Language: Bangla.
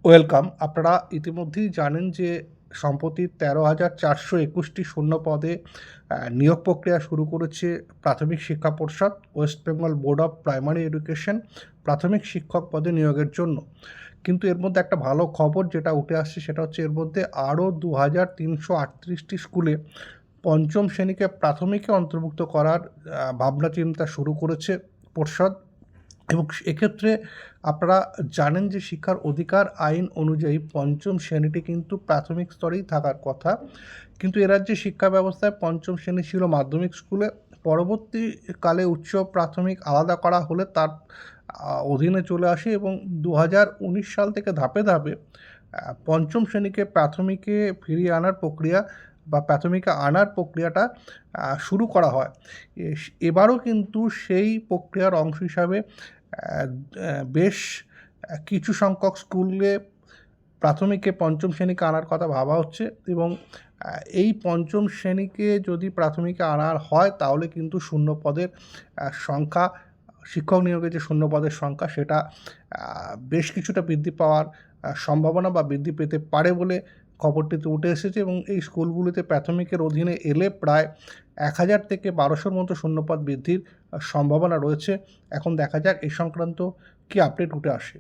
ওয়েলকাম। আপনারা ইতিমধ্যেই জানেন যে সম্প্রতি ১৩,৪২১টি শূন্য পদে নিয়োগ প্রক্রিয়া শুরু করেছে প্রাথমিক শিক্ষা পর্ষদ, West Bengal board of primary education প্রাথমিক শিক্ষক পদে নিয়োগের জন্য। কিন্তু এর মধ্যে একটা ভালো খবর যেটা উঠে আসছে সেটা হচ্ছে এর মধ্যে আরও ২,৩৩৮টি স্কুলে পঞ্চম শ্রেণীকে প্রাথমিকে অন্তর্ভুক্ত করার ভাবনা চিন্তা শুরু করেছে পর্ষদ। এবং এক্ষেত্রে আপনারা জানেন যে শিক্ষার অধিকার আইন অনুযায়ী পঞ্চম শ্রেণীটি কিন্তু প্রাথমিক স্তরেই থাকার কথা, কিন্তু এ রাজ্যে শিক্ষা ব্যবস্থায় পঞ্চম শ্রেণী ছিল মাধ্যমিক স্কুলে। পরবর্তীকালে উচ্চ প্রাথমিক আলাদা করা হলে তার অধীনে চলে আসে এবং 2019 সাল থেকে ধাপে ধাপে পঞ্চম শ্রেণীকে প্রাথমিকে ফিরিয়ে আনার প্রক্রিয়া বা প্রাথমিকে আনার প্রক্রিয়াটা শুরু করা হয়। এবারও কিন্তু সেই প্রক্রিয়ার অংশ হিসাবে বেশ কিছু সংখ্যক স্কুলে প্রাথমিকে পঞ্চম শ্রেণীকে আনার কথা ভাবা হচ্ছে এবং এই পঞ্চম শ্রেণীকে যদি প্রাথমিকে আনার হয় তাহলে কিন্তু শূন্য পদের সংখ্যা, শিক্ষক নিয়োগের যে শূন্য পদের সংখ্যা সেটা বেশ কিছুটা বৃদ্ধি পাওয়ার সম্ভাবনা বা বৃদ্ধি পেতে পারে বলে খবরটিতে উঠে এসেছে। এবং এই স্কুলগুলিতে প্রাথমিকের অধীনে এলে প্রায় ১,০০০ থেকে ১,২০০-র মতো শূন্যপদ বৃদ্ধির সম্ভাবনা রয়েছে। এখন দেখা যাক এই সংক্রান্ত কী আপডেট উঠে আসে।